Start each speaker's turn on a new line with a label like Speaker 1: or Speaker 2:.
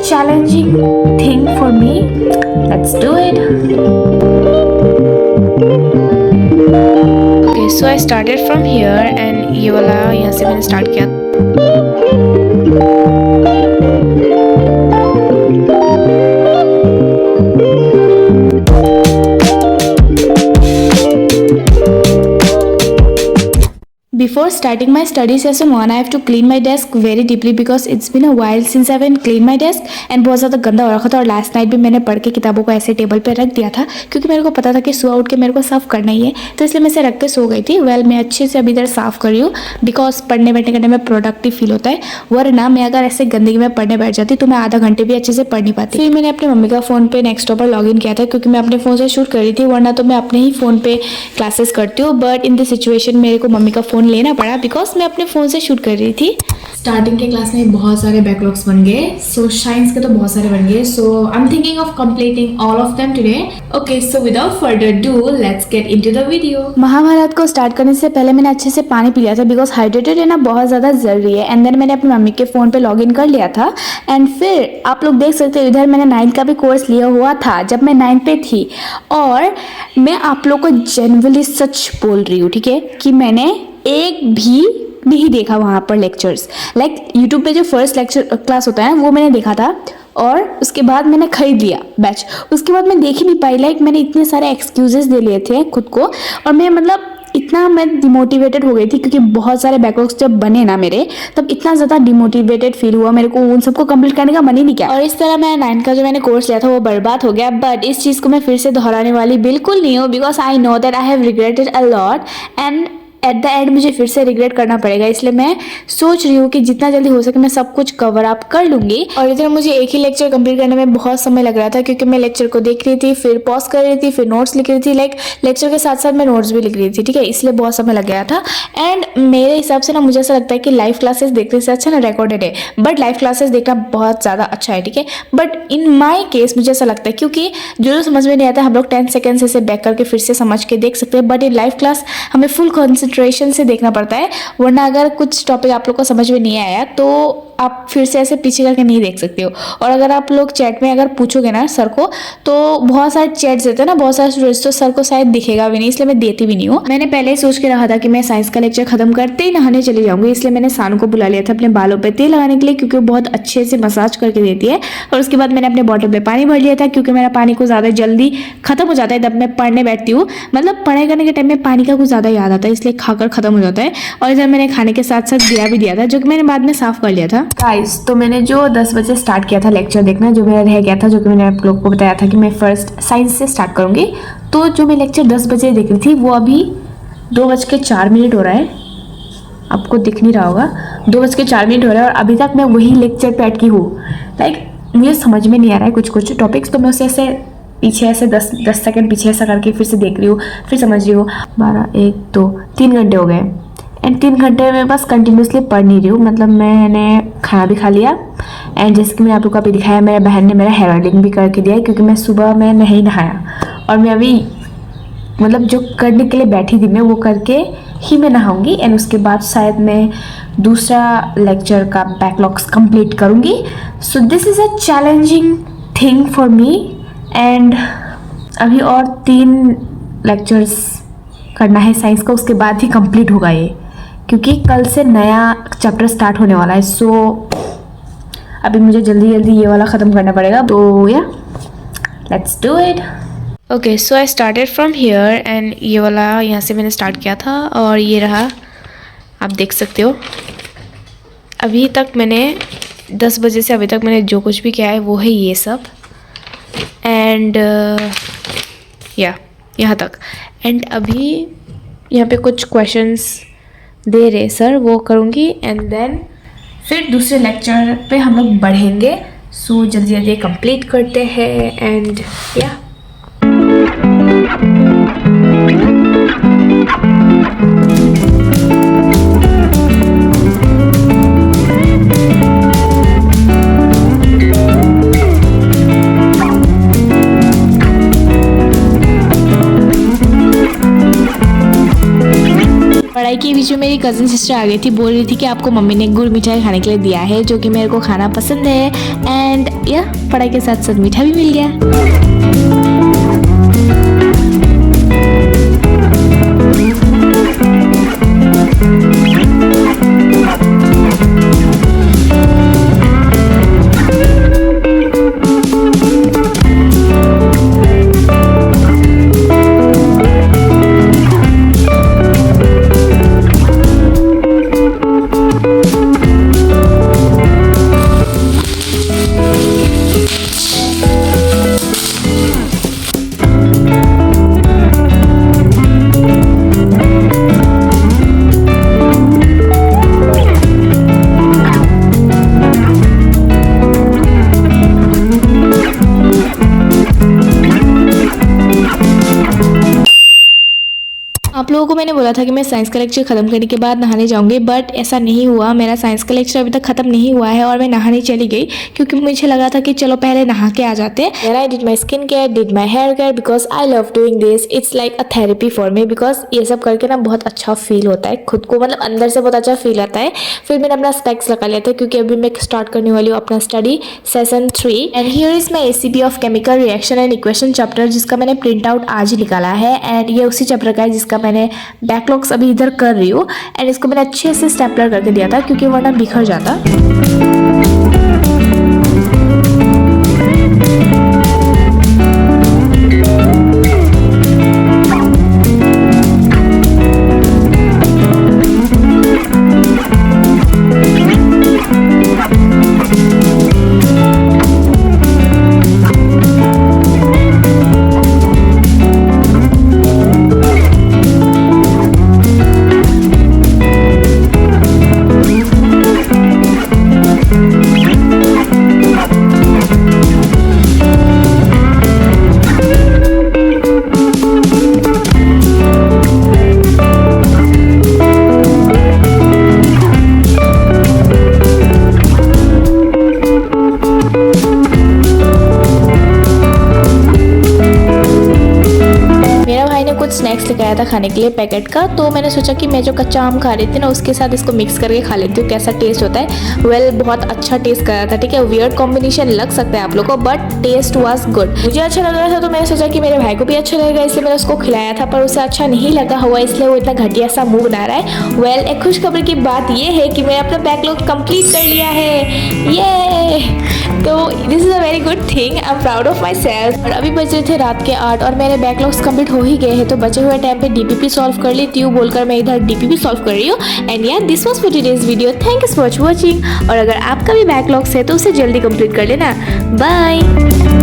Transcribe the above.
Speaker 1: challenging thing for me. Let's do it. Okay, so I started from here and ये वाला यहाँ से मैंने स्टार्ट किया. Before starting my study session 1, I have to clean my desk very deeply because it's been a while since I haven't cleaned my desk and बहुत ज़्यादा गंदा हो रखा था. और लास्ट नाइट भी मैंने पढ़ के किताबों को ऐसे टेबल पे रख दिया था क्योंकि मेरे को पता था कि सुबह उठ के मेरे को साफ़ करना ही है, तो इसलिए मैं इसे रख के सो गई थी. मैं अच्छे से अभी इधर साफ़ कर रही हूँ बिकॉज पढ़ने बैठने करने में प्रोडक्टिव फील होता है. वरना मैं अगर ऐसे गंदगी में पढ़ने बैठ जाती तो मैं आधा घंटे भी अच्छे से पढ़ नहीं पाती. फिर मैंने अपने मम्मी का फ़ोन पे नेक्स्टो पर लॉग इन किया था क्योंकि मैं अपने फ़ोन से शूट कर रही थी, वरना तो मैं अपने ही फ़ोन पे क्लासेस करती हूँ. बट इन दिस सिचुएशन मेरे को मम्मी का फ़ोन लेना पड़ा बिकॉज मैं अपने फ़ोन से शूट कर रही थी. स्टार्टिंग के क्लास में बहुत सारे बैकलॉग्स बन गए. सो साइंस के तो बहुत सारे बन गए. So I am thinking of completing all of them today. Okay, so without further do let's get into the video. Mahabharat को स्टार्ट करने से पहले मैंने अच्छे से पानी पी लिया था बिकॉज हाइड्रेटेड रहना बहुत ज़्यादा ज़रूरी है. एंड देन मैंने अपनी मम्मी के फ़ोन पे लॉग इन कर लिया था. एंड फिर आप लोग देख सकते हो इधर मैंने 9th का भी कोर्स लिया हुआ था जब मैं 9th पे थी. और मैं आप लोग को जेन्युइनली सच बोल रही हूँ, ठीक है, कि मैंने एक भी नहीं देखा वहाँ पर लेक्चर्स. लाइक यूट्यूब पे जो फर्स्ट लेक्चर क्लास होता है वो मैंने देखा था और उसके बाद मैंने खरीद लिया बैच. उसके बाद मैं देख ही नहीं पाई. लाइक मैंने इतने सारे एक्सक्यूजेस दे लिए थे खुद को और मैं इतना मैं डिमोटिवेटेड हो गई थी क्योंकि बहुत सारे बैकलॉग्स जब बने ना मेरे, तब इतना ज़्यादा डिमोटिवेटेड फील हुआ मेरे को. उन सबको कंप्लीट करने का मन ही नहीं किया और इस तरह मैं 9th का जो मैंने कोर्स लिया था वो बर्बाद हो गया. बट इस चीज़ को मैं फिर से दोहराने वाली बिल्कुल नहीं हूँ because I know that I have regretted a lot and at the end मुझे फिर से रिग्रेट करना पड़ेगा. इसलिए मैं सोच रही हूँ कि जितना जल्दी हो सके मैं सब कुछ कवर अप कर लूँगी. और इधर मुझे एक ही लेक्चर कंप्लीट करने में बहुत समय लग रहा था क्योंकि मैं लेक्चर को देख रही थी, फिर पॉज कर रही थी, फिर नोट्स लिख रही थी. लाइक लेक्चर के साथ साथ मैं नोट्स भी लिख रही थी, ठीक है, इसलिए बहुत समय लग गया था. एंड मेरे हिसाब से ना मुझे ऐसा लगता है कि लाइव क्लासेस देखने से अच्छा ना रिकॉर्डेड है. बट लाइव क्लासेस देखना बहुत ज़्यादा अच्छा है, ठीक है. बट इन माई केस मुझे ऐसा लगता है क्योंकि जो समझ में नहीं आता हम लोग 10 सेकेंड से बैक करके फिर से समझ के देख सकते हैं. बट इन लाइव क्लास हमें फुल कॉन्सेंट्रेशन से देखना पड़ता है, वरना अगर कुछ टॉपिक आप लोग को समझ में नहीं आया तो आप फिर से ऐसे पीछे करके नहीं देख सकते हो. और अगर आप लोग चैट में अगर पूछोगे ना सर को तो बहुत सारे चैट्स देते हैं ना बहुत सारे स्टूडेंट्स, तो सर को शायद दिखेगा भी नहीं, इसलिए मैं देती भी नहीं हूँ. मैंने पहले ही सोच के रखा था कि मैं साइंस का लेक्चर खत्म करते ही नहाने चली जाऊंगी, इसलिए मैंने सानू को बुला लिया था अपने बालों पे तेल लगाने के लिए क्योंकि वो बहुत अच्छे से मसाज करके देती है. और उसके बाद मैंने अपने बॉटल में पानी भर लिया था क्योंकि मेरा पानी को ज़्यादा जल्दी खत्म हो जाता है जब मैं पढ़ने बैठती हूँ. मतलब पढ़ाई करने के टाइम में पानी का कुछ ज़्यादा याद आता है, इसलिए खाकर खत्म हो जाता है. और इधर मैंने खाने के साथ साथ दिया भी दिया था जो कि मैंने बाद में साफ कर लिया था. गाइस, तो मैंने जो 10 बजे स्टार्ट किया था लेक्चर देखना, जो मेरा रह गया था, जो कि मैंने आप लोग को बताया था कि मैं फर्स्ट साइंस से स्टार्ट करूंगी, तो जो मैं लेक्चर 10 बजे देख रही थी वो अभी 2:04 हो रहा है. आपको दिख नहीं रहा होगा, 2:04 हो रहा है और अभी तक मैं वही लेक्चर पे अटकी हूँ. लाइक मुझे समझ में नहीं आ रहा है कुछ टॉपिक्स, तो मैं उसे ऐसे पीछे ऐसे 10 सेकेंड पीछे ऐसा करके फिर से देख रही हूँ, फिर समझ रही हूँ. 12, 1, 2, 3 घंटे हो गए एंड 3 घंटे में बस कंटिन्यूसली पढ़ नहीं रही हूँ. मतलब मैंने खाना भी खा लिया एंड जैसे कि मैंने आप लोग को अभी दिखाया, मेरे बहन ने मेरा हेयर ऑयलिंग भी करके दिया है क्योंकि मैं सुबह में नहीं नहाया. और मैं अभी जो करने के लिए बैठी थी मैं वो करके ही मैं नहाऊंगी एंड उसके बाद शायद मैं दूसरा लेक्चर का बैकलॉग्स कंप्लीट करूँगी. So this is a challenging thing for me and अभी और 3 लेक्चर्स करना है साइंस का, उसके बाद ही कंप्लीट होगा ये क्योंकि कल से नया चैप्टर स्टार्ट होने वाला है. सो अभी मुझे जल्दी ये वाला ख़त्म करना पड़ेगा. तो या let's do it. Okay, so I started from here and ये वाला यहाँ से मैंने स्टार्ट किया था और ये रहा, आप देख सकते हो. अभी तक मैंने 10 बजे से अभी तक मैंने जो कुछ भी किया है वो है ये सब एंड यहाँ तक. एंड अभी यहाँ पे कुछ क्वेश्चंस दे रहे सर, वो करूँगी एंड देन फिर दूसरे लेक्चर पे हम लोग बढ़ेंगे. सो जल्दी कंप्लीट करते हैं एंड या पढ़ाई के बीच में मेरी कज़न सिस्टर आ गई थी, बोल रही थी कि आपको मम्मी ने गुड़ मिठाई खाने के लिए दिया है, जो कि मेरे को खाना पसंद है। एंड या पढ़ाई के साथ साथ मीठा भी मिल गया। आप लोगों को मैंने बोला था कि मैं साइंस का लेक्चर खत्म करने के बाद नहाने जाऊंगी, बट ऐसा नहीं हुआ। मेरा साइंस का लेक्चर अभी तक खत्म नहीं हुआ है और मैं नहाने चली गई, क्योंकि मुझे लगा था कि चलो पहले नहा के आ जाते हैं। Then I did my skin care, did my hair care because I love doing this. It's like a therapy for me because ये सब करके ना बहुत अच्छा फील होता है खुद को, मतलब अंदर से बहुत अच्छा फील आता है। फिर मैंने अपना स्पेक्स लगा लिया था, क्योंकि अभी मैं स्टार्ट करने वाली हूँ अपना study session 3। And here is my ACP of chemical reaction and equation chapter, जिसका मैंने प्रिंट आउट आज ही निकाला है। एंड ये उसी चैप्टर का है जिसका मैंने बैकलॉग्स अभी इधर कर रही हूँ। एंड इसको मैंने अच्छे से स्टेपलर करके दिया था, क्योंकि वरना बिखर जाता। स्नैक्स लेके आया था खाने के लिए पैकेट का, तो मैंने सोचा कि मैं जो कच्चा आम खा रही थी ना उसके साथ इसको मिक्स करके खा लेती हूँ, कैसा टेस्ट होता है। वेल बहुत अच्छा टेस्ट कर रहा था, ठीक है। वियर्ड कॉम्बिनेशन लग सकता है आप लोग को, बट टेस्ट वाज गुड। मुझे अच्छा लग रहा था तो मैंने सोचा कि मेरे भाई को भी अच्छा लगेगा, इसलिए मैंने उसको खिलाया था, पर उसे अच्छा नहीं लगा हुआ, इसलिए वो इतना घटिया सा मुंह बना रहा है। वेल एक खुशखबरी की बात ये है कि मैं अपना बैकलॉग कंप्लीट कर लिया है, ये तो this is a very good thing. I am proud of my self. और अभी बज रहे थे रात के 8 और मेरे बैकलॉग्स कंप्लीट हो ही गए हैं, तो बचे हुए टाइम पे DPP सॉल्व कर लेती हूँ बोलकर मैं इधर DPP सॉल्व कर रही हूँ। एंड यार this was for today's video, thank you so much watching. और अगर आपका भी बैकलॉग्स है तो उसे जल्दी कंप्लीट कर लेना। बाय।